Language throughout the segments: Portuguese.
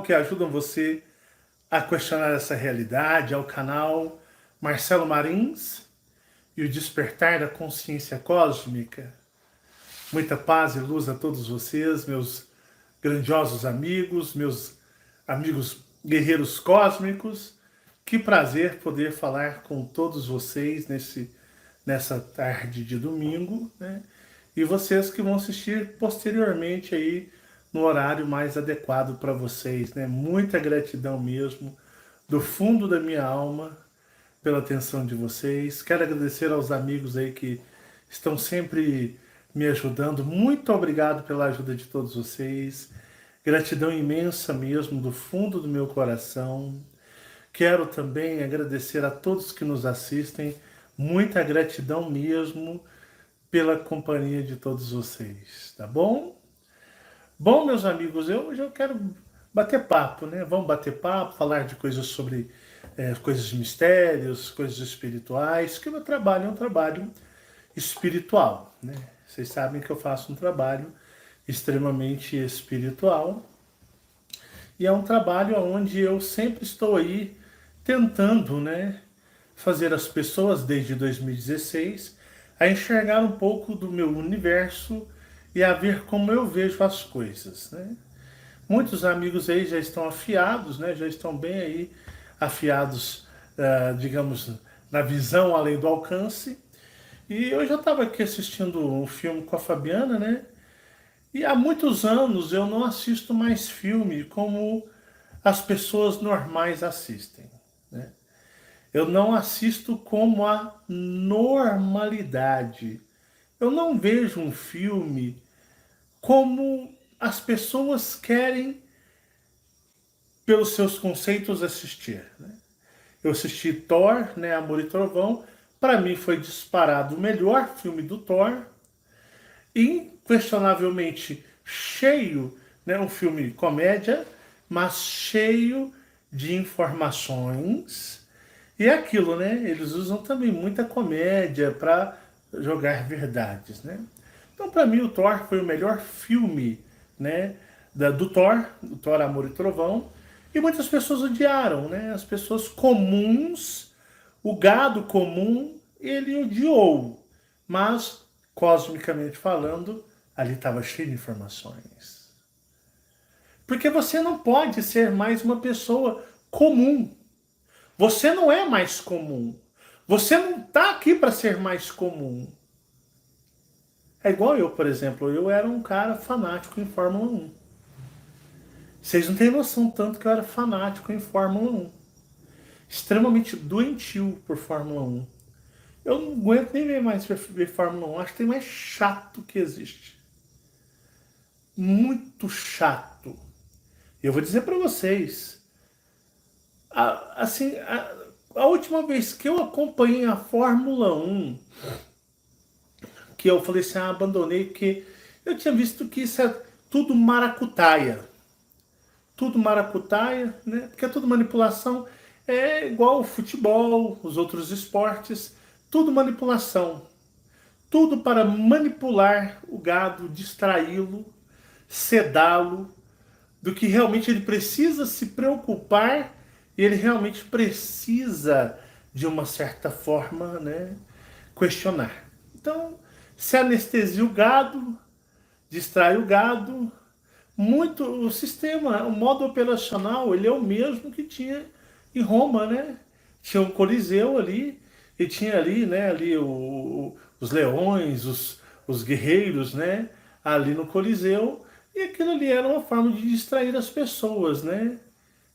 que ajudam você a questionar essa realidade, ao canal Marcelo Marins e o Despertar da Consciência Cósmica. Muita paz e luz a todos vocês, meus grandiosos amigos, meus amigos guerreiros cósmicos. Que prazer poder falar com todos vocês nessa tarde de domingo, né? E vocês que vão assistir posteriormente aí no horário mais adequado para vocês, né? Muita gratidão mesmo, do fundo da minha alma, pela atenção de vocês. Quero agradecer aos amigos aí que estão sempre me ajudando. Muito obrigado pela ajuda de todos vocês. Gratidão imensa mesmo, do fundo do meu coração. Quero também agradecer a todos que nos assistem. Muita gratidão mesmo pela companhia de todos vocês, tá bom? Bom, meus amigos, hoje eu quero bater papo, né? Vamos bater papo, falar de coisas sobre coisas de mistérios, coisas espirituais, que o meu trabalho é um trabalho espiritual, né? Vocês sabem que eu faço um trabalho extremamente espiritual e é um trabalho onde eu sempre estou aí tentando, né, fazer as pessoas desde 2016 a enxergar um pouco do meu universo e a ver como eu vejo as coisas, né? Muitos amigos aí já estão afiados, né? Já estão bem aí afiados, digamos, na visão além do alcance. E eu já estava aqui assistindo um filme com a Fabiana, né? E há muitos anos eu não assisto mais filme como as pessoas normais assistem, né? Eu não assisto como a normalidade. Eu não vejo um filme como as pessoas querem, pelos seus conceitos, assistir, né? Eu assisti Thor, né, Amor e Trovão. Para mim foi disparado o melhor filme do Thor. Inquestionavelmente cheio, né, um filme de comédia, mas cheio de informações. E é aquilo, né? Eles usam também muita comédia para jogar verdades, né? Então, para mim, o Thor foi o melhor filme, né, do Thor Amor e Trovão. E muitas pessoas odiaram, né? As pessoas comuns, o gado comum, ele odiou. Mas, cosmicamente falando, ali estava cheio de informações. Porque você não pode ser mais uma pessoa comum. Você não é mais comum. Você não está aqui para ser mais comum. É igual eu, por exemplo. Eu era um cara fanático em Fórmula 1. Vocês não têm noção tanto que eu era fanático em Fórmula 1. Extremamente doentio por Fórmula 1. Eu não aguento nem ver mais ver Fórmula 1. Acho que tem mais chato que existe. Muito chato. E eu vou dizer para vocês. Assim, a última vez que eu acompanhei a Fórmula 1, que eu falei assim, abandonei, porque eu tinha visto que isso é tudo maracutaia. Tudo maracutaia, né? Porque é tudo manipulação. É igual o futebol, os outros esportes, tudo manipulação. Tudo para manipular o gado, distraí-lo, sedá-lo, do que realmente ele precisa se preocupar e ele realmente precisa, de uma certa forma, né, questionar. Então, se anestesia o gado, distrai o gado, muito o sistema, o modo operacional, ele é o mesmo que tinha em Roma, né? Tinha um coliseu ali e tinha ali, né, ali os leões, os guerreiros, né, ali no coliseu, e aquilo ali era uma forma de distrair as pessoas, né?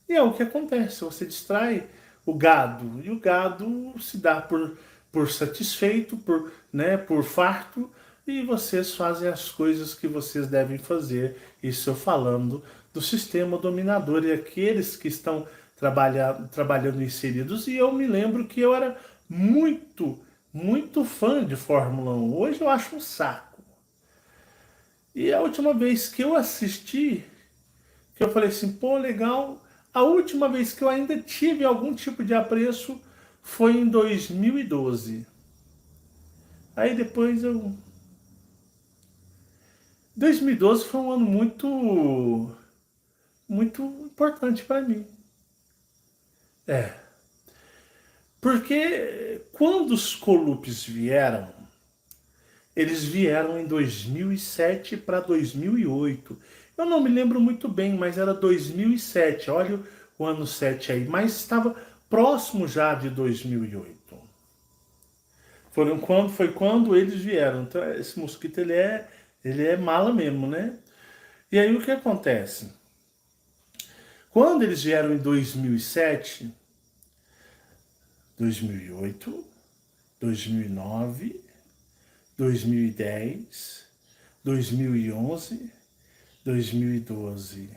E é o que acontece, você distrai o gado, e o gado se dá por satisfeito, né, por farto, e vocês fazem as coisas que vocês devem fazer. Isso eu falando do sistema dominador e aqueles que estão trabalhando inseridos. E eu me lembro que eu era muito fã de Fórmula 1. Hoje eu acho um saco. E a última vez que eu assisti, que eu falei assim, pô, legal. A última vez que eu ainda tive algum tipo de apreço foi em 2012. Aí depois eu... 2012 foi um ano muito importante para mim. Porque quando os Colupes vieram, eles vieram em 2007 para 2008. Eu não me lembro muito bem, mas era 2007. Olha o ano 7 aí. Mas estava próximo já de 2008. Foi quando eles vieram. Então, esse mosquito, ele é mala mesmo, né? E aí o que acontece? Quando eles vieram em 2007, 2008, 2009, 2010, 2011, 2012.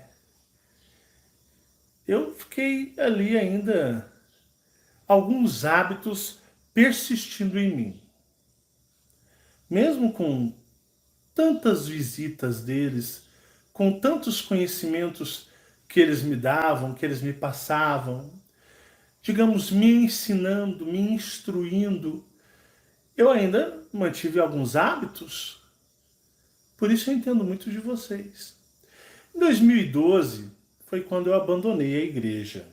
Eu fiquei ali ainda, alguns hábitos persistindo em mim. Mesmo com tantas visitas deles, com tantos conhecimentos que eles me davam, que eles me passavam, digamos, me ensinando, me instruindo, eu ainda mantive alguns hábitos. Por isso eu entendo muito de vocês. Em 2012 foi quando eu abandonei a igreja.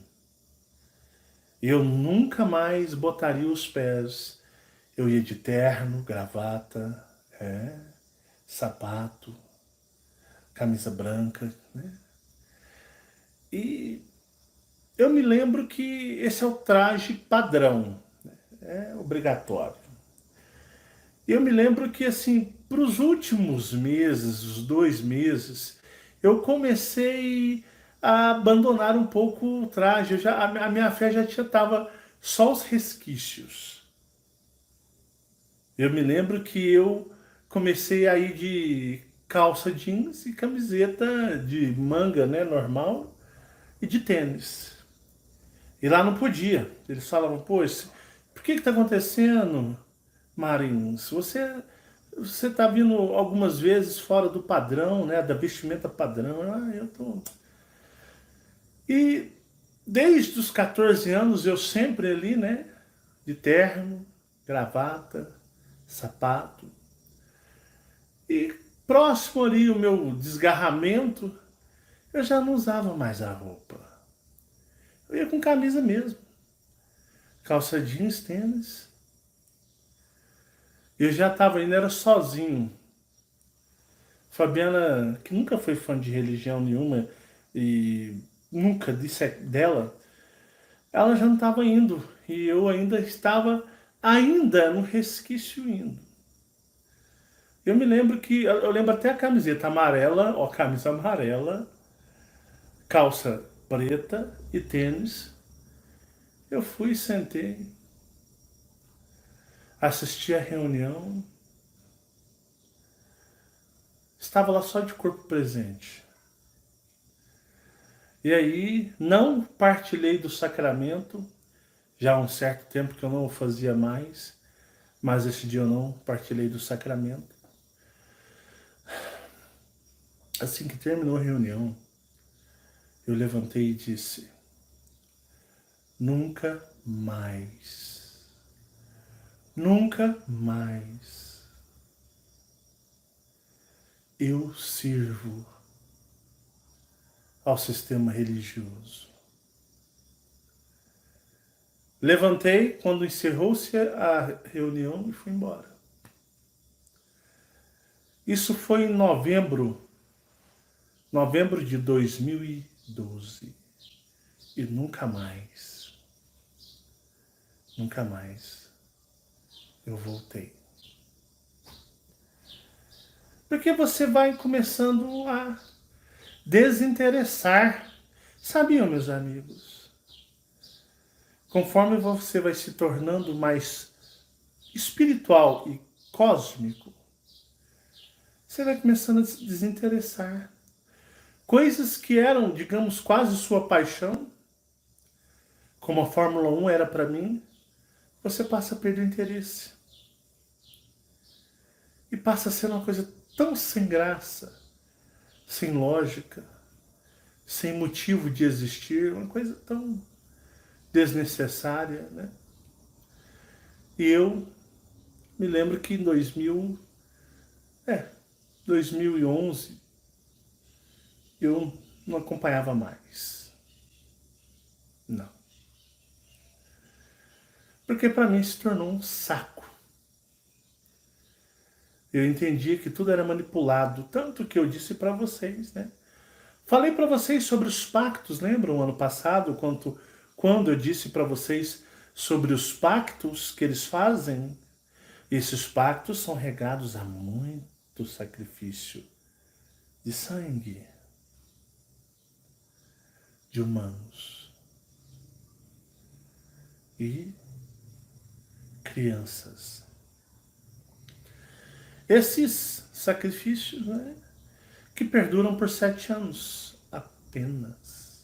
Eu nunca mais botaria os pés. Eu ia de terno, gravata, sapato, camisa branca, né? E eu me lembro que esse é o traje padrão, é obrigatório. E eu me lembro que, assim, para os últimos meses, os 2 meses, eu comecei a abandonar um pouco o traje. A minha fé já estava só os resquícios. Eu me lembro que eu comecei a ir de calça jeans e camiseta de manga, né, normal, e de tênis. E lá não podia. Eles falavam, poxa, por que está acontecendo, Marins? Você está vindo algumas vezes fora do padrão, né, da vestimenta padrão. Eu tô... E desde os 14 anos eu sempre ali, né, de terno, gravata, sapato. E próximo ali o meu desgarramento, eu já não usava mais a roupa. Eu ia com camisa mesmo. Calça jeans, tênis. Eu já estava indo, era sozinho. Fabiana, que nunca foi fã de religião nenhuma e nunca disse dela, ela já não estava indo. E eu ainda estava, ainda no resquício indo. Eu me lembro que, eu lembro até a camiseta amarela, ó, camisa amarela, calça preta e tênis. Eu fui, sentei, assisti a reunião, estava lá só de corpo presente. E aí não partilhei do sacramento, já há um certo tempo que eu não o fazia mais, mas esse dia eu não partilhei do sacramento. Assim que terminou a reunião, eu levantei e disse, nunca mais, nunca mais eu sirvo ao sistema religioso. Levantei quando encerrou-se a reunião e fui embora. Isso foi em novembro de 2012. E nunca mais eu voltei. Porque você vai começando a desinteressar. Sabiam, meus amigos? Conforme você vai se tornando mais espiritual e cósmico, você vai começando a se desinteressar. Coisas que eram, digamos, quase sua paixão, como a Fórmula 1 era para mim, você passa a perder o interesse. E passa a ser uma coisa tão sem graça, sem lógica, sem motivo de existir, uma coisa tão desnecessária, né? E eu me lembro que em 2011, eu não acompanhava mais. Não. Porque para mim se tornou um saco. Eu entendi que tudo era manipulado, tanto que eu disse para vocês, né? Falei para vocês sobre os pactos, lembram ano passado, quando eu disse para vocês sobre os pactos que eles fazem? Esses pactos são regados a muito sacrifício de sangue de humanos e crianças. Esses sacrifícios, né, que perduram por 7 anos apenas.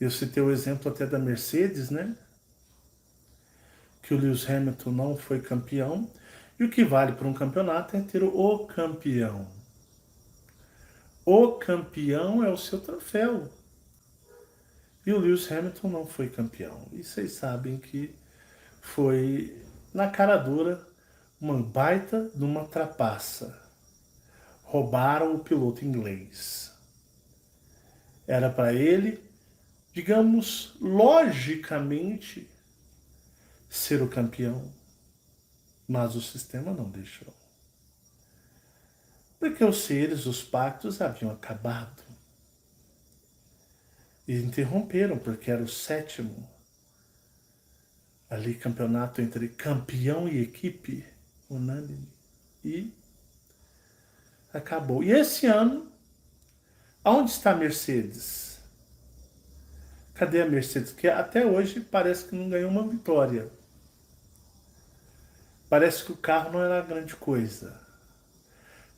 Eu citei o exemplo até da Mercedes, né? Que o Lewis Hamilton não foi campeão. E o que vale para um campeonato é ter o campeão. O campeão é o seu troféu. E o Lewis Hamilton não foi campeão. E vocês sabem que foi, na cara dura, uma baita de uma trapaça. Roubaram o piloto inglês. Era para ele, digamos, logicamente, ser o campeão. Mas o sistema não deixou. Porque os seres, os pactos haviam acabado. E interromperam, porque era o 7º ali campeonato entre campeão e equipe, unânime. E acabou. E esse ano, aonde está a Mercedes? Cadê a Mercedes? Que até hoje parece que não ganhou uma vitória. Parece que o carro não era grande coisa.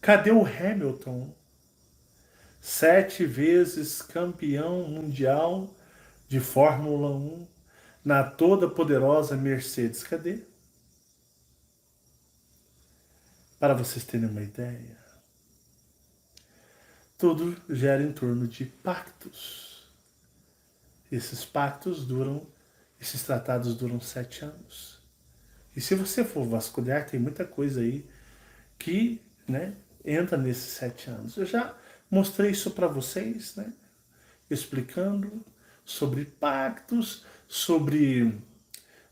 Cadê o Hamilton? 7 vezes campeão mundial de Fórmula 1 na toda poderosa Mercedes. Cadê? Para vocês terem uma ideia, tudo gera em torno de pactos. Esses esses tratados duram 7 anos. E se você for vasculhar, tem muita coisa aí que, né, entra nesses 7 anos. Eu já mostrei isso para vocês, né, explicando sobre pactos, sobre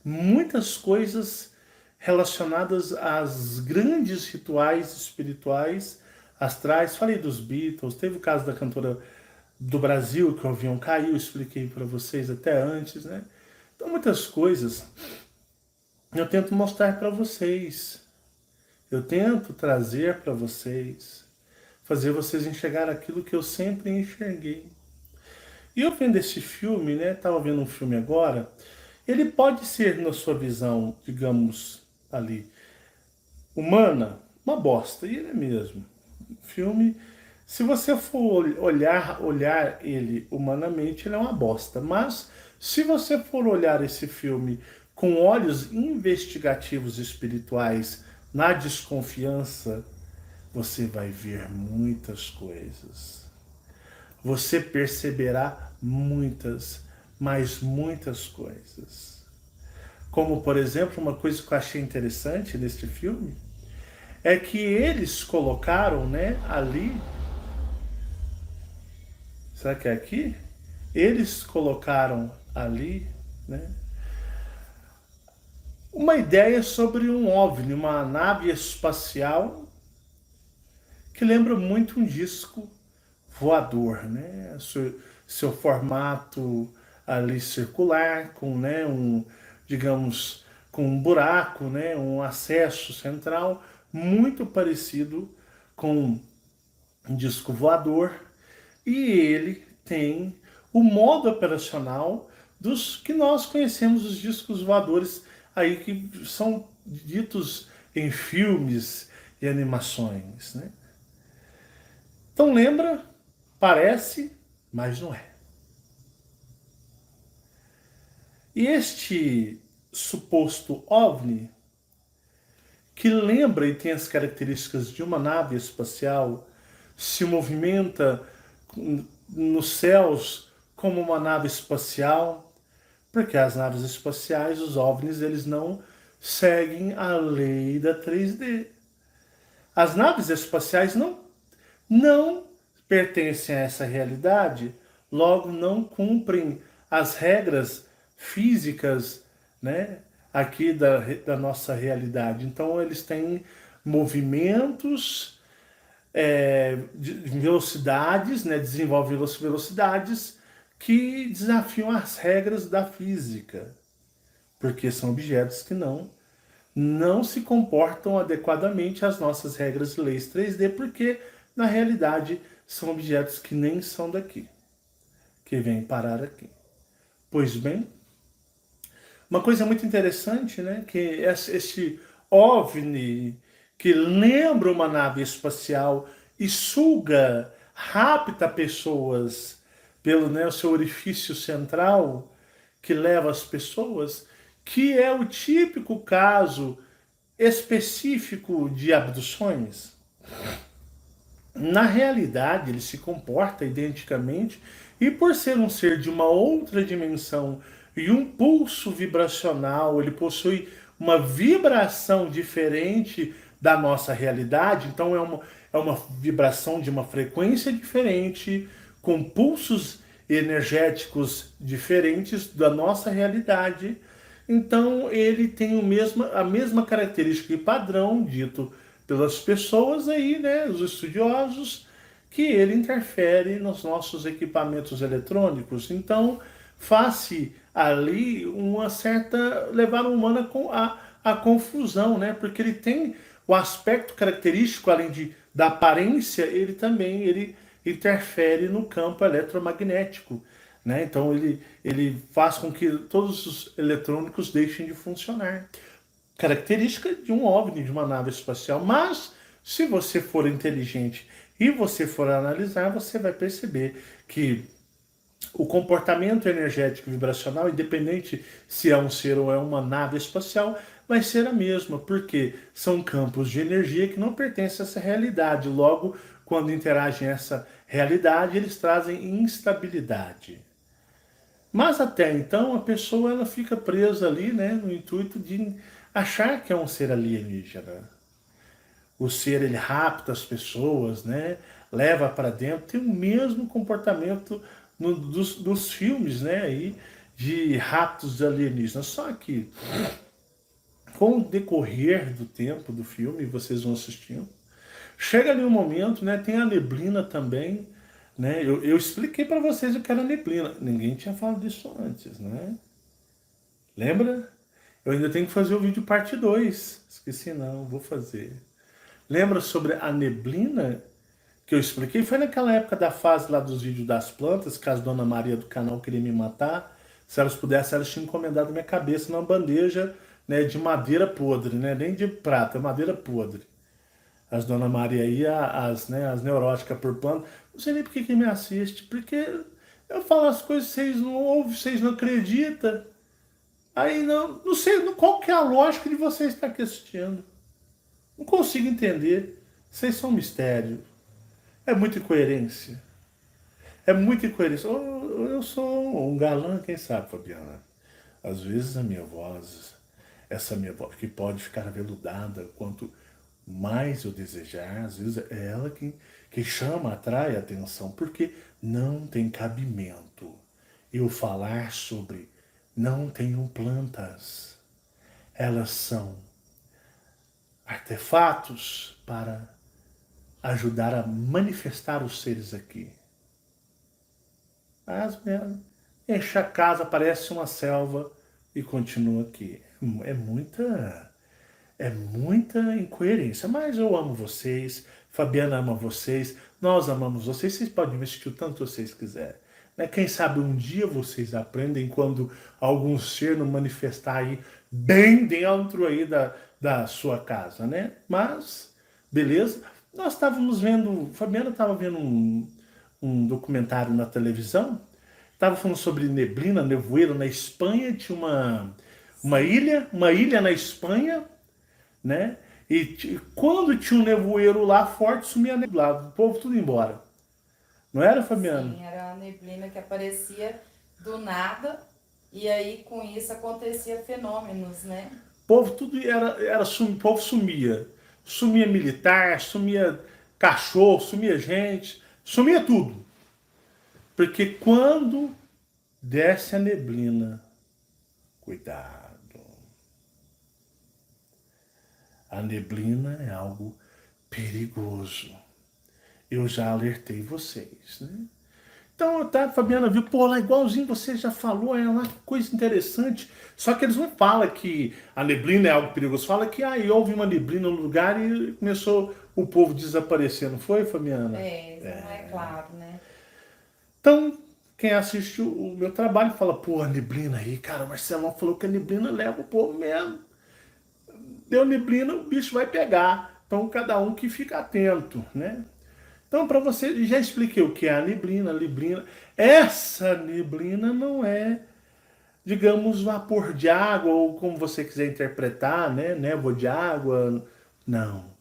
muitas coisas relacionadas às grandes rituais espirituais, astrais. Falei dos Beatles, teve o caso da cantora do Brasil, que o avião caiu, expliquei para vocês até antes, né? Então, muitas coisas eu tento mostrar para vocês. Eu tento trazer para vocês, fazer vocês enxergar aquilo que eu sempre enxerguei. E eu vendo esse filme, né? Tava vendo um filme agora. Ele pode ser, na sua visão, digamos, ali, humana, uma bosta. E ele é mesmo. Filme, se você for olhar ele humanamente, ele é uma bosta. Mas, se você for olhar esse filme com olhos investigativos espirituais, na desconfiança, você vai ver muitas coisas. Você perceberá muitas, mas muitas coisas. Como, por exemplo, uma coisa que eu achei interessante neste filme é que eles colocaram, né, ali. Será que é aqui? Eles colocaram ali, né, uma ideia sobre um OVNI, uma nave espacial que lembra muito um disco voador, né? Seu formato ali circular, com, né, digamos, com um buraco, né, um acesso central, muito parecido com um disco voador, e ele tem o modo operacional dos que nós conhecemos, os discos voadores aí que são ditos em filmes e animações, né? Então lembra, parece, mas não é. E este suposto OVNI, que lembra e tem as características de uma nave espacial, se movimenta nos céus como uma nave espacial, porque as naves espaciais, os OVNIs, eles não seguem a lei da 3D. As naves espaciais não pertencem a essa realidade, logo não cumprem as regras físicas, né, aqui da nossa realidade. Então eles têm movimentos, de velocidades, né, desenvolvem velocidades que desafiam as regras da física, porque são objetos que não se comportam adequadamente às nossas regras e leis 3D, porque na realidade são objetos que nem são daqui, que vêm parar aqui. Pois bem, uma coisa muito interessante, né, que este OVNI, que lembra uma nave espacial e suga, rapta pessoas pelo, né, o seu orifício central, que leva as pessoas, que é o típico caso específico de abduções. Na realidade, ele se comporta identicamente e, por ser um ser de uma outra dimensão e um pulso vibracional, ele possui uma vibração diferente da nossa realidade, então é uma vibração de uma frequência diferente, com pulsos energéticos diferentes da nossa realidade. Então ele tem a mesma característica e padrão dito pelas pessoas aí, né, os estudiosos, que ele interfere nos nossos equipamentos eletrônicos. Então faz-se ali uma certa levar o humano a confusão, né, porque ele tem o aspecto característico, além da aparência, ele interfere no campo eletromagnético, né? Então ele faz com que todos os eletrônicos deixem de funcionar. Característica de um OVNI, de uma nave espacial. Mas, se você for inteligente e você for analisar, você vai perceber que o comportamento energético vibracional, independente se é um ser ou é uma nave espacial, vai ser a mesma, porque são campos de energia que não pertencem a essa realidade. Logo, quando interagem essa realidade, eles trazem instabilidade. Mas até então a pessoa ela fica presa ali, né, no intuito de achar que é um ser alienígena. O ser ele rapta as pessoas, né, leva para dentro, tem o mesmo comportamento dos filmes, né, aí, de raptos alienígenas. Só que com o decorrer do tempo do filme, vocês vão assistindo, chega ali um momento, né, tem a neblina também, né? Eu expliquei para vocês o que era neblina. Ninguém tinha falado disso antes, né? Lembra? Eu ainda tenho que fazer o vídeo parte 2. Esqueci não, vou fazer. Lembra sobre a neblina que eu expliquei? Foi naquela época da fase lá dos vídeos das plantas, que as Dona Maria do canal queria me matar. Se elas pudessem, elas tinham encomendado minha cabeça numa bandeja, né, de madeira podre, né? Nem de prata, madeira podre. As Dona Maria aí, as neuróticas por plano. Não sei nem por que me assiste, porque eu falo as coisas, vocês não ouvem, vocês não acreditam. Aí não sei qual que é a lógica de vocês estar aqui assistindo. Não consigo entender. Vocês são um mistério. É muita incoerência. É muita incoerência. Eu sou um galã, quem sabe, Fabiana? Às vezes a minha voz, essa minha voz, que pode ficar aveludada quanto mais eu desejar, às vezes é ela que chama, atrai a atenção, porque não tem cabimento eu falar sobre não tenham plantas. Elas são artefatos para ajudar a manifestar os seres aqui. Mas enche a casa, parece uma selva e continua aqui. É muita incoerência. Mas eu amo vocês, Fabiana ama vocês, nós amamos vocês. Vocês podem investir o tanto vocês quiserem. Né? Quem sabe um dia vocês aprendem quando algum ser não manifestar aí bem dentro aí da sua casa, né? Mas, beleza. Nós estávamos vendo, Fabiana estava vendo um documentário na televisão, estava falando sobre neblina, nevoeiro na Espanha, tinha uma ilha na Espanha, né? E quando tinha um nevoeiro lá forte, sumia neblado, o povo tudo embora. Não era, Fabiano? Sim, era uma neblina que aparecia do nada e aí com isso acontecia fenômenos, né? O povo tudo o povo sumia. Sumia militar, sumia cachorro, sumia gente. Sumia tudo. Porque quando desce a neblina, cuidado. A neblina é algo perigoso. Eu já alertei vocês, né? Então, tá, a Fabiana viu, pô, lá igualzinho você já falou, é uma coisa interessante. Só que eles não falam que a neblina é algo perigoso. Fala que aí houve uma neblina no lugar e começou o povo desaparecer, não foi, Fabiana? Isso não é claro, né? Então, quem assiste o meu trabalho fala, pô, a neblina aí, cara, o Marcelão falou que a neblina leva o povo mesmo. Deu neblina, o bicho vai pegar. Então, cada um que fica atento, né? Então, para você, já expliquei o que é a neblina. A neblina, essa neblina não é, digamos, vapor de água, ou como você quiser interpretar, né? Névoa de água. Não.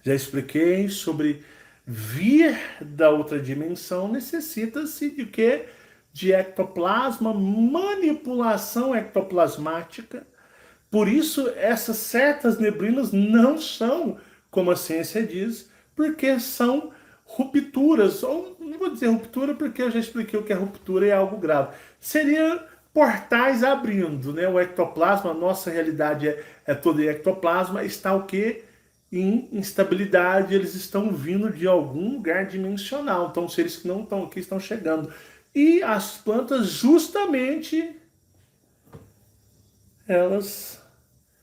Já expliquei sobre vir da outra dimensão, necessita-se de quê? De ectoplasma, manipulação ectoplasmática. Por isso, essas certas neblinas não são, como a ciência diz, porque são rupturas, ou não vou dizer ruptura porque eu já expliquei o que é ruptura e é algo grave. Seria portais abrindo, né? O ectoplasma, a nossa realidade é toda em ectoplasma, está o quê? Em instabilidade, eles estão vindo de algum lugar dimensional. Então, seres que não estão aqui estão chegando. E as plantas, justamente, elas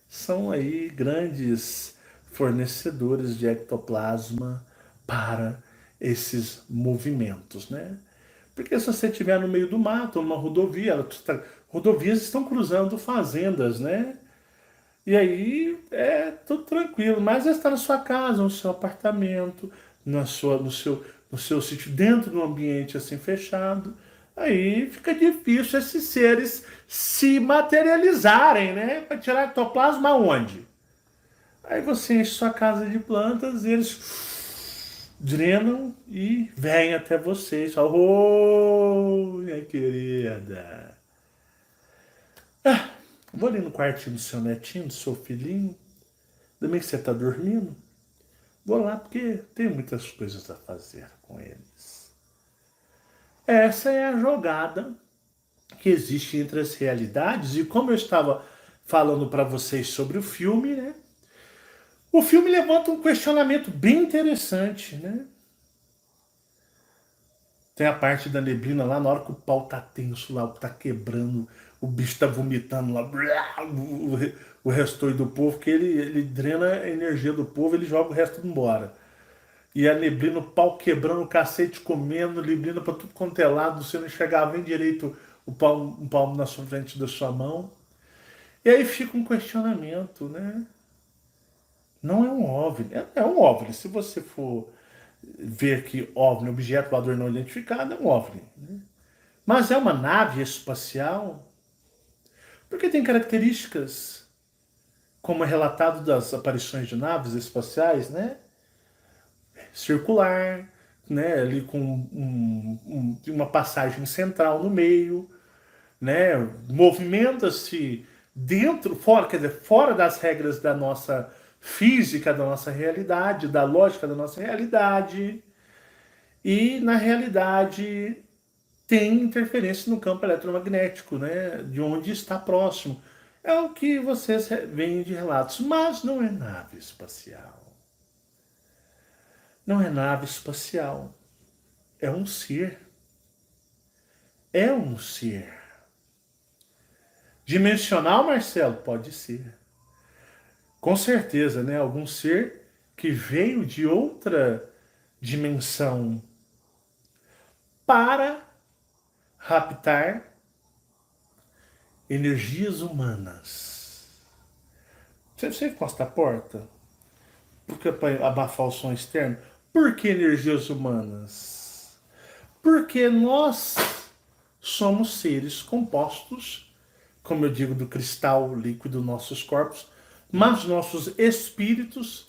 são aí grandes fornecedores de ectoplasma para esses movimentos, né? Porque se você estiver no meio do mato, numa rodovia, rodovias estão cruzando fazendas, né? E aí é tudo tranquilo, mas está na sua casa, no seu apartamento, no seu sítio, dentro de um ambiente assim fechado. Aí fica difícil esses seres se materializarem, né? Para tirar ectoplasma onde? Aí você enche sua casa de plantas e eles drenam e vêm até você e falam, ô, minha querida. Vou ali no quartinho do seu netinho, do seu filhinho. Também que você está dormindo. Vou lá porque tem muitas coisas a fazer com eles. Essa é a jogada que existe entre as realidades. E como eu estava falando para vocês sobre o filme, né? O filme levanta um questionamento bem interessante, né? Tem a parte da neblina lá, na hora que o pau tá tenso lá, tá quebrando, o bicho tá vomitando lá, o resto do povo, que ele drena a energia do povo, ele joga o resto embora. E a neblina, o pau quebrando, o cacete comendo, neblina pra tudo quanto é lado, você não enxergava bem direito um palmo na sua frente da sua mão. E aí fica um questionamento, né? Não é um OVNI, é um OVNI. Se você for ver que OVNI, objeto voador não identificado, é um OVNI. Né? Mas é uma nave espacial porque tem características, como é relatado das aparições de naves espaciais, né? Circular, né? Ali com uma passagem central no meio, né? Movimenta-se dentro, fora, quer dizer, fora das regras da nossa física, da nossa realidade, da lógica da nossa realidade. E na realidade tem interferência no campo eletromagnético, né? De onde está próximo. É o que vocês veem de relatos, mas não é nave espacial. Não é nave espacial. É um ser. É um ser. Dimensional, Marcelo? Pode ser. Com certeza, né? Algum ser que veio de outra dimensão para raptar energias humanas. Você encosta a porta? Porque para abafar o som externo? Por que energias humanas? Porque nós somos seres compostos, como eu digo, do cristal líquido dos nossos corpos, mas nossos espíritos,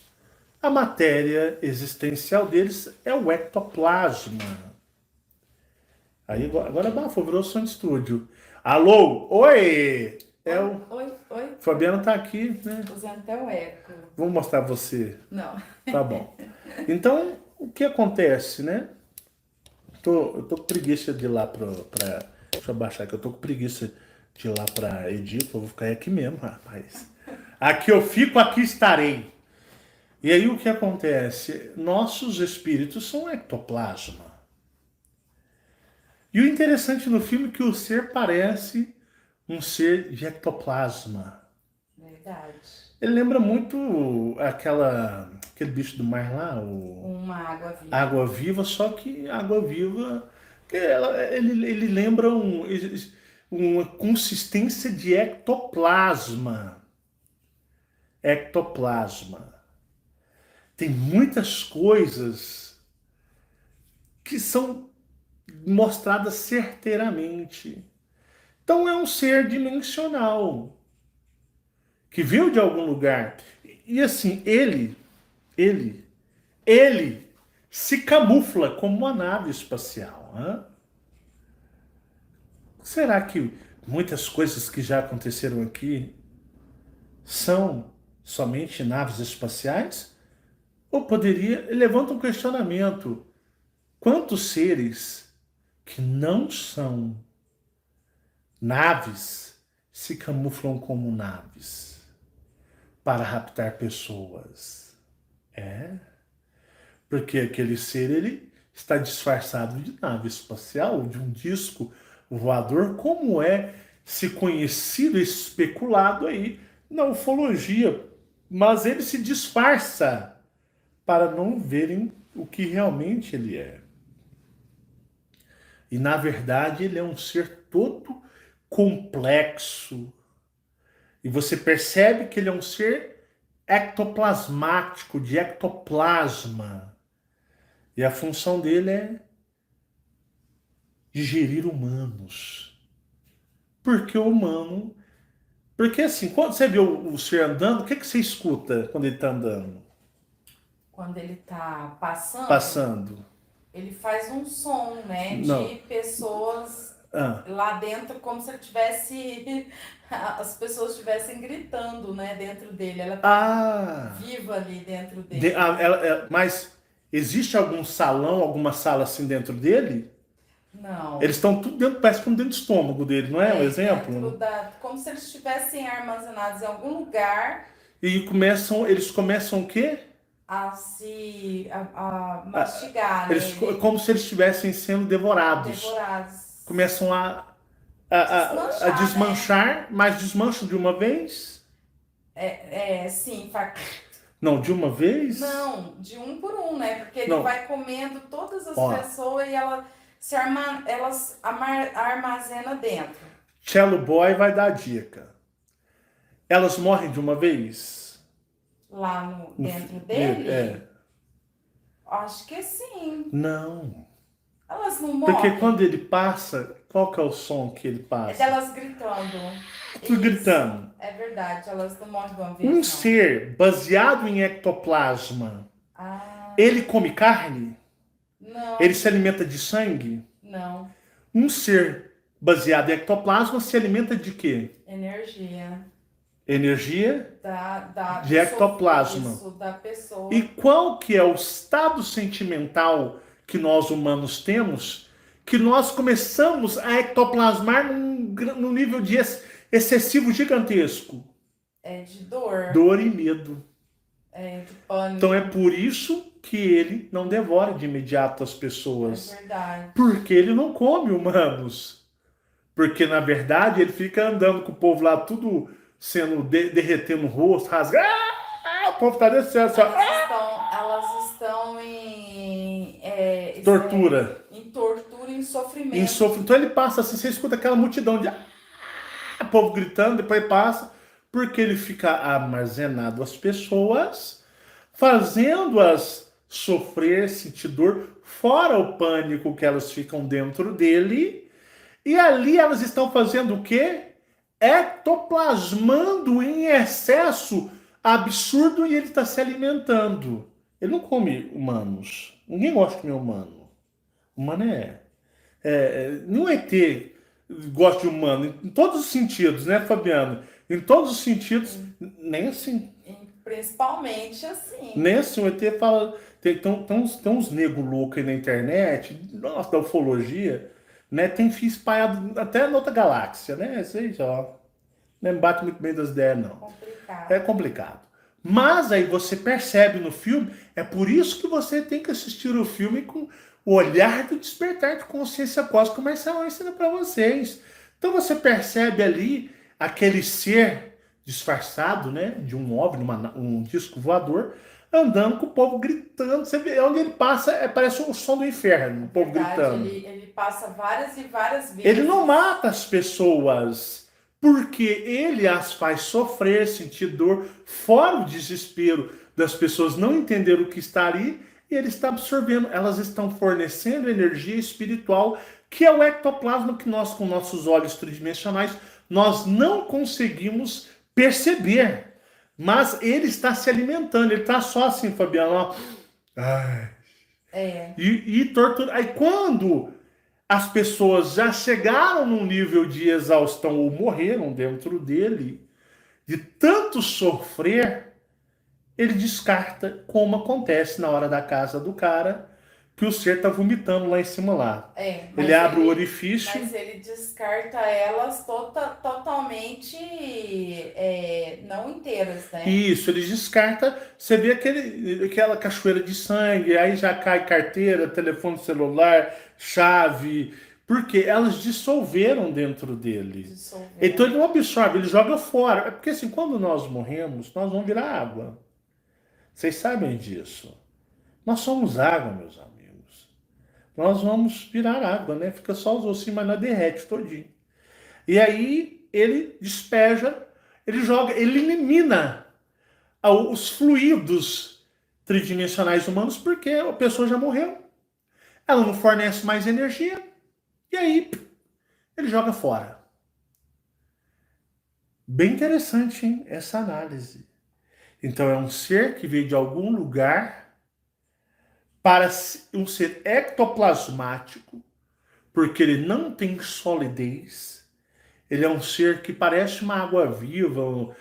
a matéria existencial deles é o ectoplasma. Aí agora abafou, virou som de estúdio. Alô? Oi! Oi. Fabiano tá aqui, né? Usando até o eco. Vou mostrar você. Não. Tá bom. Então, o que acontece, né? Eu tô com preguiça de ir lá deixa eu baixar aqui, eu tô com preguiça de ir lá pra Edipo, eu vou ficar aqui mesmo, rapaz. Aqui eu fico, aqui estarei. E aí o que acontece? Nossos espíritos são ectoplasma. E o interessante no filme é que o ser parece um ser de ectoplasma. Verdade. Ele lembra muito aquele bicho do mar lá, Uma água viva. água viva, só que água viva, ele lembra uma consistência de ectoplasma. Ectoplasma. Tem muitas coisas que são mostradas certeiramente. Então é um ser dimensional que veio de algum lugar. E assim, ele, ele se camufla como uma nave espacial. Hã? Será que muitas coisas que já aconteceram aqui são somente naves espaciais? Ou poderia, levanta um questionamento. Quantos seres que não são naves se camuflam como naves para raptar pessoas? É, porque aquele ser ele está disfarçado de nave espacial, de um disco voador, como é se conhecido e especulado aí na ufologia. Mas ele se disfarça para não verem o que realmente ele é. E na verdade ele é um ser todo complexo. E você percebe que ele é um ser ectoplasmático, de ectoplasma. E a função dele é digerir humanos. Porque o humano. Porque assim, quando você vê o ser andando, o que você escuta quando ele está andando? Quando ele tá passando, Passando. ele faz um som, né? Não. De pessoas Ah. lá dentro, como se ele tivesse. As pessoas estivessem gritando, né? Dentro dele. Ela tá viva ali dentro dele. Mas existe algum salão, alguma sala assim dentro dele? Não. Eles estão tudo dentro, parece como dentro do estômago dele, não é um exemplo? Como se eles estivessem armazenados em algum lugar. E eles começam o quê? A mastigar, né? Como se eles estivessem sendo devorados. Devorados. Começam a desmanchar, né? Mas desmancham de uma vez? Sim. Não, de uma vez? Não, de um por um, né? Porque ele vai comendo todas as pessoas e elas armazena dentro. Cello Boy vai dar a dica. Elas morrem de uma vez? Lá dentro dele? É. Acho que sim. Não. Elas não morrem? Porque quando ele passa, qual que é o som que ele passa? É delas gritando. Tudo gritando. É verdade, elas não morrem de uma vez. Um ser baseado em ectoplasma, ele come carne? Não. Ele se alimenta de sangue? Não. Um ser baseado em ectoplasma se alimenta de quê? Energia. Energia de pessoa, ectoplasma. Isso, da pessoa. E qual que é o estado sentimental que nós humanos temos, que nós começamos a ectoplasmar num nível de excessivo gigantesco? É de dor. Dor e medo. É de pânico. Então é por isso que ele não devora de imediato as pessoas. É verdade. Porque ele não come humanos. Porque, na verdade, ele fica andando com o povo lá, tudo sendo derretendo o rosto, rasgando. O povo tá descendo. Elas estão em tortura. Em tortura, em sofrimento. Então ele passa assim, você escuta aquela multidão de o povo gritando, depois passa, porque ele fica armazenado as pessoas, fazendo-as sofrer, sentir dor, fora o pânico que elas ficam dentro dele. E ali elas estão fazendo o quê? Ectoplasmando em excesso absurdo e ele está se alimentando. Ele não come humanos. Ninguém gosta de comer humano. Humano não é ET gosta de humano. Em todos os sentidos, né, Fabiano? Em todos os sentidos, nem assim. Principalmente assim. Nesse, o ET fala. Tem uns nego loucos aí na internet, nossa, da ufologia, né? Tem fio espalhado até na outra galáxia, né? Isso aí já. Não bate muito bem das ideias, não. É Complicado. complicado. Mas aí você percebe no filme, é por isso que você tem que assistir o filme com o olhar do despertar de consciência cósmica que o Marcelo ensina para vocês. Então você percebe ali aquele ser disfarçado, né, de um OVNI, um disco voador, andando com o povo gritando. Você vê onde ele passa, parece o som do inferno, o povo Verdade, gritando. ele passa várias e várias Ele não vezes. mata as pessoas porque ele as faz sofrer, sentir dor, fora o desespero das pessoas não entender o que está ali, e ele está absorvendo. Elas estão fornecendo energia espiritual, que é o ectoplasma que nós, com nossos olhos tridimensionais, nós não conseguimos perceber. Mas ele está se alimentando, ele está só assim, Fabiano, ó. Ai. É. E tortura. Aí quando as pessoas já chegaram num nível de exaustão ou morreram dentro dele, de tanto sofrer, ele descarta, como acontece na hora da casa do cara, que o ser tá vomitando lá em cima lá. Ele abre o orifício. Mas ele descarta elas totalmente não inteiras, né? Isso, ele descarta. Você vê aquela cachoeira de sangue, aí já cai carteira, telefone celular, chave, porque elas dissolveram dentro dele. Dissolveram. Então ele não absorve, ele joga fora. É porque assim, quando nós morremos, nós vamos virar água. Vocês sabem disso. Nós somos água, meus amigos. Nós vamos virar água, né? Fica só os ossinhos, mas não derrete todinho. E aí ele despeja, ele joga, ele elimina os fluidos tridimensionais humanos porque a pessoa já morreu. Ela não fornece mais energia. E aí ele joga fora. Bem interessante, hein? Essa análise. Então é um ser que veio de algum lugar para um ser ectoplasmático, porque ele não tem solidez. Ele é um ser que parece uma água viva,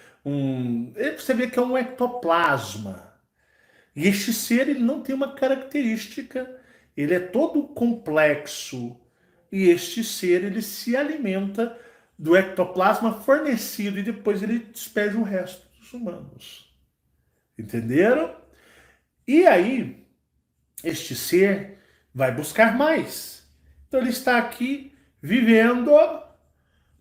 você vê que é um ectoplasma. E este ser ele não tem uma característica, ele é todo complexo. E este ser ele se alimenta do ectoplasma fornecido e depois ele despeja o resto dos humanos. Entenderam? E aí, este ser vai buscar mais. Então ele está aqui vivendo,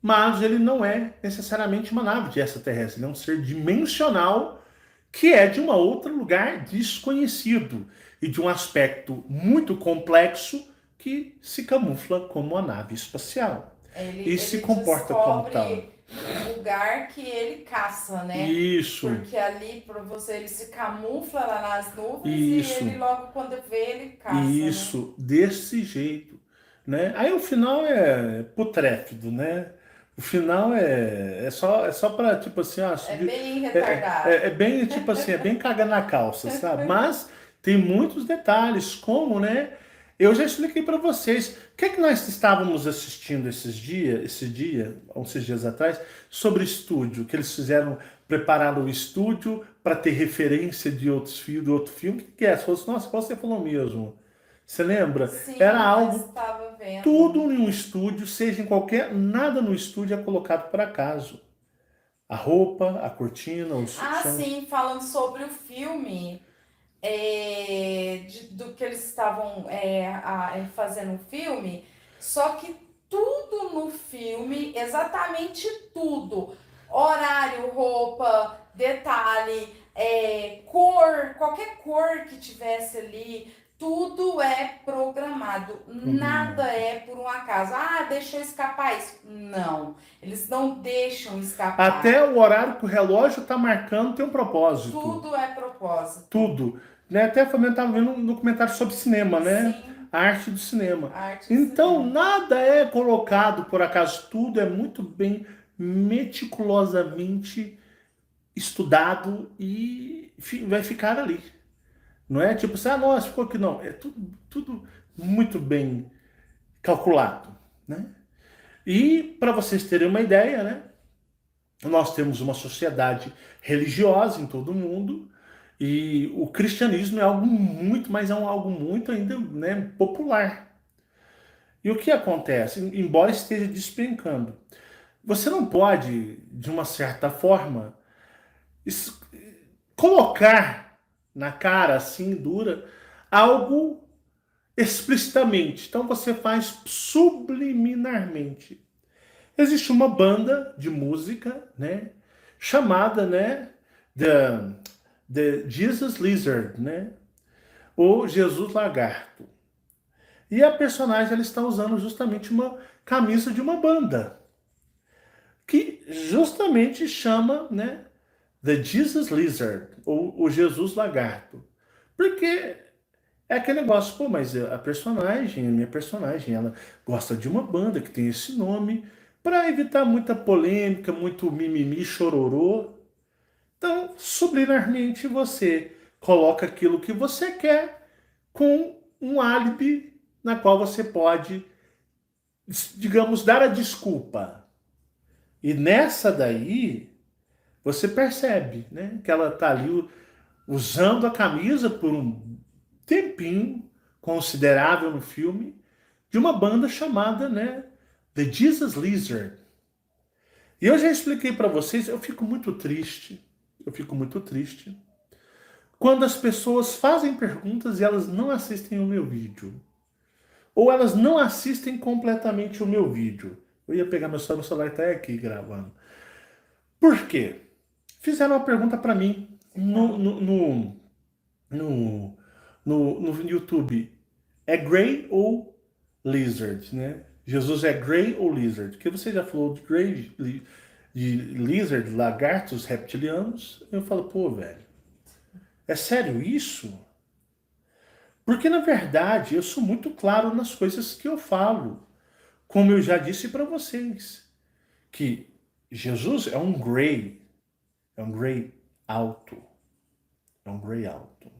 mas ele não é necessariamente uma nave de extraterrestre, ele é um ser dimensional que é de um outro lugar desconhecido e de um aspecto muito complexo que se camufla como uma nave espacial. E se comporta como tal. O lugar que ele caça, né? Isso. Porque ali, para você, ele se camufla lá nas nuvens Isso. e ele logo quando vê, ele caça. Isso, né? Desse jeito. Né? Aí o final é putréfido, né? O final é só para tipo assim, é bem retardado. É bem tipo assim, é bem caga na calça, sabe? Mas tem muitos detalhes, como, né? Eu já expliquei para vocês. O que é que nós estávamos assistindo esses dias atrás, sobre estúdio, que eles prepararam o estúdio para ter referência de outros filmes, do outro filme. O que é? Você falou assim, nossa, qual você falou mesmo? Você lembra? Sim, era algo, vendo. tudo em um estúdio, seja em qualquer, nada no estúdio é colocado por acaso. A roupa, a cortina, os sim, falando sobre o filme, do que eles estavam fazendo um filme, só que tudo no filme, exatamente tudo, horário, roupa, detalhe, cor, qualquer cor que tivesse ali, tudo é programado, nada é por um acaso. Deixou escapar isso. Não, eles não deixam escapar. Até o horário que o relógio está marcando tem um propósito. Tudo é propósito. Tudo. Né? Até eu estava vendo um documentário sobre cinema, né? Sim. A arte do cinema. Arte do então, cinema. Nada é colocado por acaso. Tudo é muito bem, meticulosamente estudado e vai ficar ali. Não é tipo assim, nossa, ficou aqui. Não, é tudo muito bem calculado, né? E para vocês terem uma ideia, né? Nós temos uma sociedade religiosa em todo o mundo e o cristianismo é algo muito, mas é algo muito ainda, né, popular. E o que acontece? Embora esteja despencando, você não pode, de uma certa forma, es- colocar na cara assim dura algo explicitamente. Então você faz subliminarmente. Existe uma banda de música, né, chamada, né, The Jesus Lizard, né, ou Jesus Lagarto. E a personagem ela está usando justamente uma camisa de uma banda que justamente chama, né, The Jesus Lizard, ou o Jesus Lagarto. Porque é aquele negócio, pô, mas a minha personagem, ela gosta de uma banda que tem esse nome, para evitar muita polêmica, muito mimimi, chororô. Então, subliminarmente, você coloca aquilo que você quer com um álibi na qual você pode, digamos, dar a desculpa. E nessa daí, você percebe, né, que ela tá ali usando a camisa por um tempinho considerável no filme de uma banda chamada, né, The Jesus Lizard. E eu já expliquei para vocês, eu fico muito triste. Eu fico muito triste quando as pessoas fazem perguntas e elas não assistem o meu vídeo. Ou elas não assistem completamente o meu vídeo. Eu ia pegar meu celular até aqui gravando. Por quê? Fizeram uma pergunta para mim no, no YouTube. É Grey ou Lizard, né? Jesus é Grey ou Lizard? Porque você já falou de Grey, de Lizard, lagartos reptilianos. Eu falo, pô, velho, é sério isso? Porque na verdade eu sou muito claro nas coisas que eu falo. Como eu já disse para vocês, que Jesus é um Grey alto, é um Grey alto.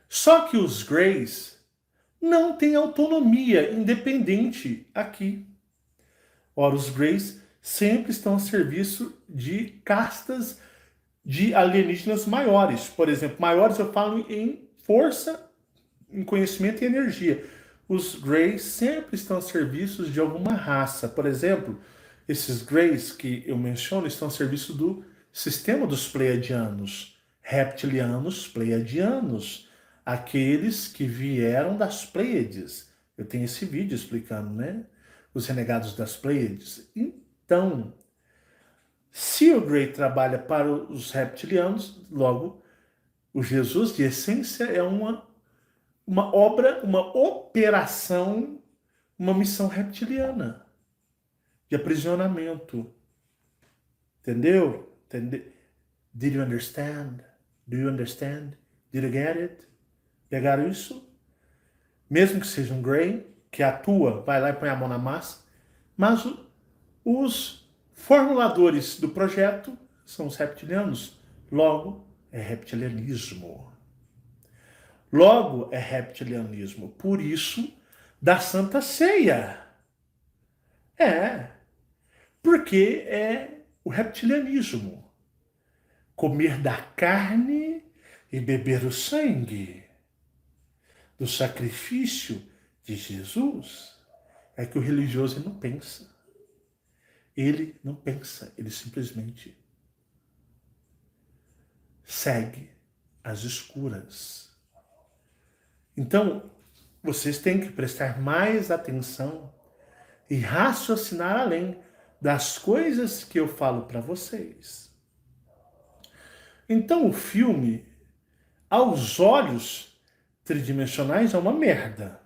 Só que os Greys não têm autonomia independente aqui. Ora, os Greys sempre estão a serviço de castas de alienígenas maiores. Por exemplo, maiores eu falo em força, em conhecimento e energia. Os Greys sempre estão a serviço de alguma raça. Por exemplo, esses Greys que eu menciono estão a serviço do sistema dos Pleiadianos. Reptilianos Pleiadianos. Aqueles que vieram das Pleiades. Eu tenho esse vídeo explicando, né? Os renegados das Pleiades. Então, se o Grey trabalha para os reptilianos, logo, o Jesus de essência é uma obra, uma operação, uma missão reptiliana de aprisionamento. Entendeu? Did you understand? Do you understand? Did you get it? Pegaram isso? Mesmo que seja um Grey, que atua, vai lá e põe a mão na massa, mas os formuladores do projeto são os reptilianos. Logo, é reptilianismo. Logo, é reptilianismo. Por isso, da Santa Ceia. É, porque é o reptilianismo. Comer da carne e beber o sangue do sacrifício de Jesus. É que o religioso não pensa. Ele não pensa, ele simplesmente segue as escuras. Então, vocês têm que prestar mais atenção e raciocinar além das coisas que eu falo para vocês. Então, o filme, aos olhos tridimensionais, é uma merda.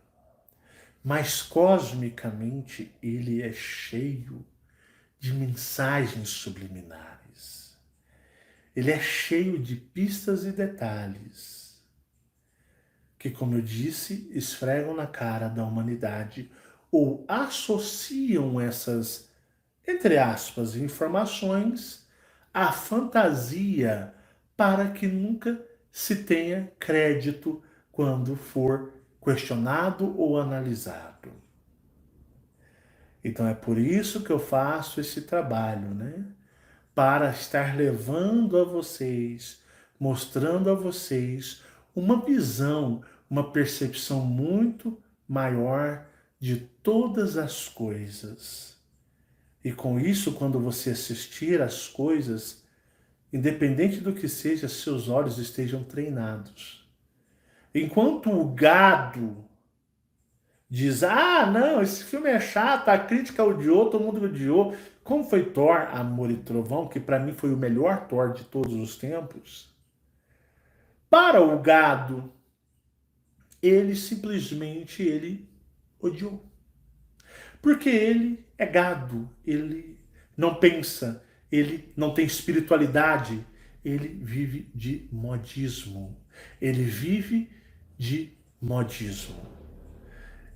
Mas cosmicamente ele é cheio de mensagens subliminares. Ele é cheio de pistas e detalhes que, como eu disse, esfregam na cara da humanidade ou associam essas, entre aspas, informações à fantasia para que nunca se tenha crédito quando for questionado ou analisado. Então é por isso que eu faço esse trabalho, né? para estar levando a vocês, mostrando a vocês uma visão, uma percepção muito maior de todas as coisas. E com isso, quando você assistir às coisas, independente do que seja, seus olhos estejam treinados. Enquanto o gado diz, não, esse filme é chato, a crítica odiou, todo mundo odiou. Como foi Thor, Amor e Trovão, que para mim foi o melhor Thor de todos os tempos, para o gado, ele simplesmente odiou. Porque ele é gado, ele não pensa, ele não tem espiritualidade, ele vive de modismo. Ele vive de modismo.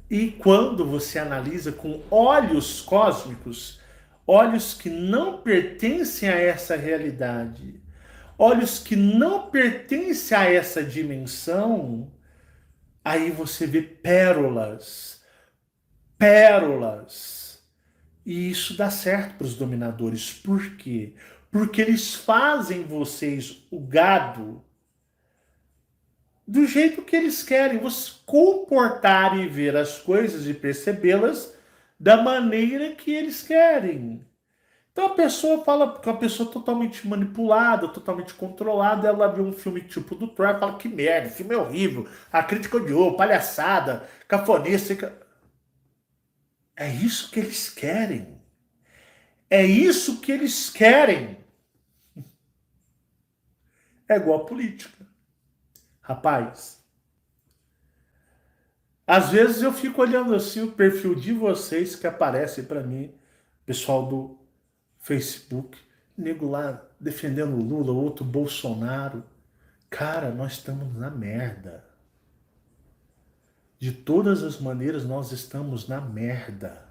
E quando você analisa com olhos cósmicos, olhos que não pertencem a essa realidade, olhos que não pertencem a essa dimensão, aí você vê pérolas, pérolas. E isso dá certo para os dominadores. Por quê? Porque eles fazem vocês, o gado, do jeito que eles querem, você comportar e ver as coisas e percebê-las da maneira que eles querem. Então a pessoa fala que é uma pessoa totalmente manipulada, totalmente controlada, ela vê um filme tipo do Thor e fala que merda, o filme é horrível, a crítica odiou, palhaçada, cafonice. É isso que eles querem. É isso que eles querem. É igual a política. Rapaz, às vezes eu fico olhando assim o perfil de vocês que aparece para mim, pessoal do Facebook, nego lá defendendo o Lula, outro Bolsonaro. Cara, nós estamos na merda. De todas as maneiras, nós estamos na merda.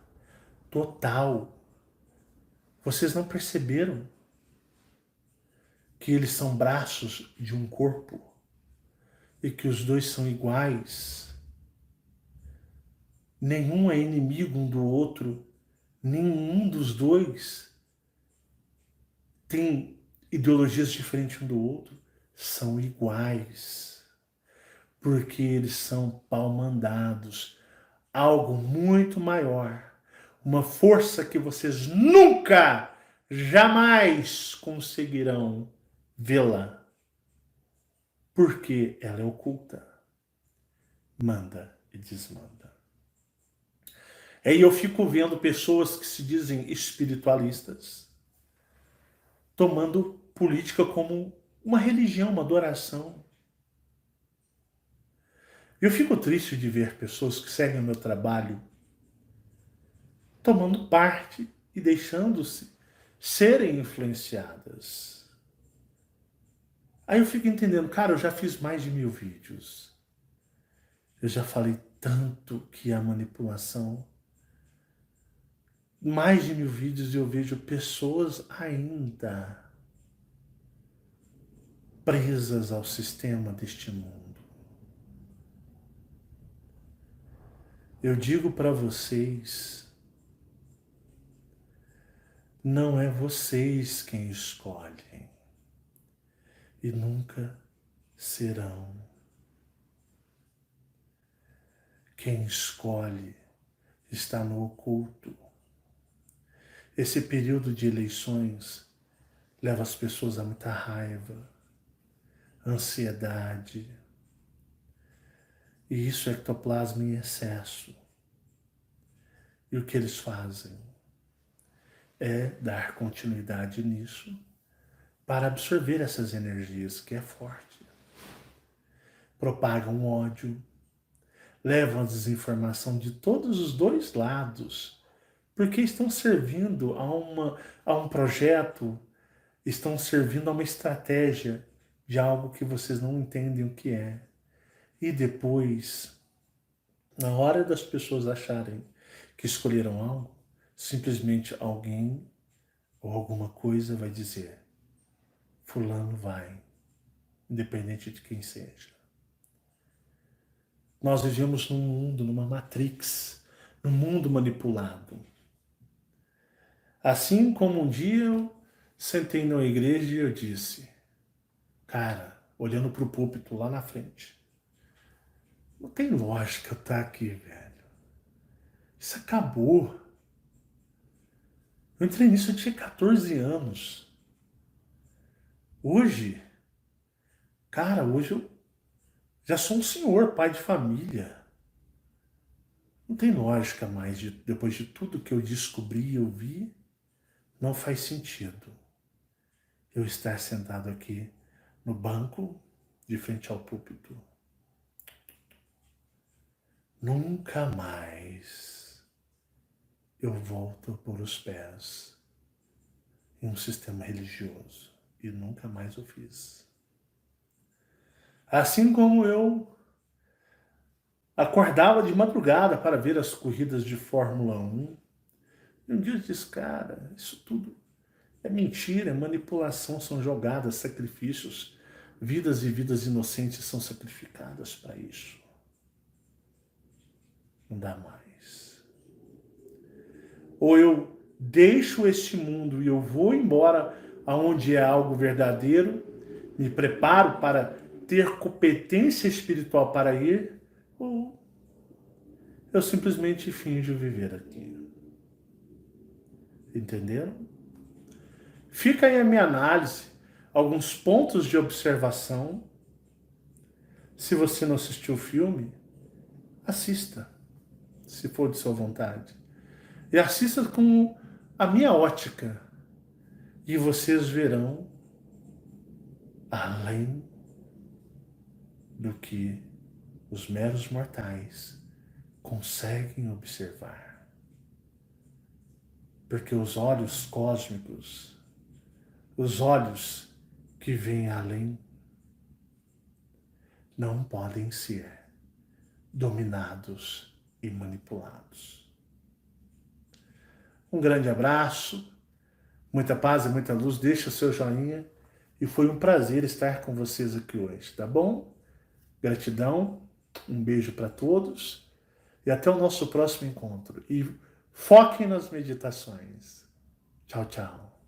Total. Vocês não perceberam que eles são braços de um corpo e que os dois são iguais? Nenhum é inimigo um do outro. Nenhum dos dois tem ideologias diferentes um do outro. São iguais. Porque eles são pau-mandados. Algo muito maior. Uma força que vocês nunca, jamais conseguirão vê-la. Porque ela é oculta. Manda e desmanda. Aí eu fico vendo pessoas que se dizem espiritualistas tomando política como uma religião, uma adoração. Eu fico triste de ver pessoas que seguem o meu trabalho tomando parte e deixando-se serem influenciadas. Aí eu fico entendendo, cara, eu já fiz mais de 1000 vídeos. Eu já falei tanto que a manipulação. Mais de 1000 vídeos e eu vejo pessoas ainda presas ao sistema deste mundo. Eu digo para vocês, não é vocês quem escolhem e nunca serão. Quem escolhe está no oculto. Esse período de eleições leva as pessoas a muita raiva, ansiedade. E isso é ectoplasma em excesso. E o que eles fazem é dar continuidade nisso para absorver essas energias, que é forte. Propagam ódio, levam a desinformação de todos os dois lados, porque estão servindo a um projeto, estão servindo a uma estratégia de algo que vocês não entendem o que é. E depois, na hora das pessoas acharem que escolheram algo, simplesmente alguém ou alguma coisa vai dizer, fulano vai, independente de quem seja. Nós vivemos num mundo, numa matrix, num mundo manipulado. Assim como um dia Sentei na igreja e eu disse, cara, olhando para o púlpito lá na frente, não tem lógica eu estar aqui, velho. Isso acabou. Eu entrei nisso, eu tinha 14 anos. Hoje, cara, hoje eu já sou um senhor, pai de família. Não tem lógica mais, depois de tudo que eu descobri e eu vi, não faz sentido eu estar sentado aqui no banco de frente ao púlpito. Nunca mais eu volto por os pés em um sistema religioso. E nunca mais o fiz. Assim como eu acordava de madrugada para ver as corridas de Fórmula 1, e um dia eu disse, cara, isso tudo é mentira, é manipulação, são jogadas, sacrifícios, vidas e vidas inocentes são sacrificadas para isso. Não dá mais. Ou eu deixo este mundo e eu vou embora aonde é algo verdadeiro, me preparo para ter competência espiritual para ir, ou eu simplesmente finjo viver aqui. Entenderam? Fica aí a minha análise, alguns pontos de observação. Se você não assistiu o filme, assista, se for de sua vontade. E assista com a minha ótica. E vocês verão além do que os meros mortais conseguem observar. Porque os olhos cósmicos, os olhos que vêm além, não podem ser dominados e manipulados. Um grande abraço, muita paz e muita luz, deixa o seu joinha e foi um prazer estar com vocês aqui hoje, tá bom? Gratidão, um beijo para todos e até o nosso próximo encontro. E foquem nas meditações. Tchau, tchau.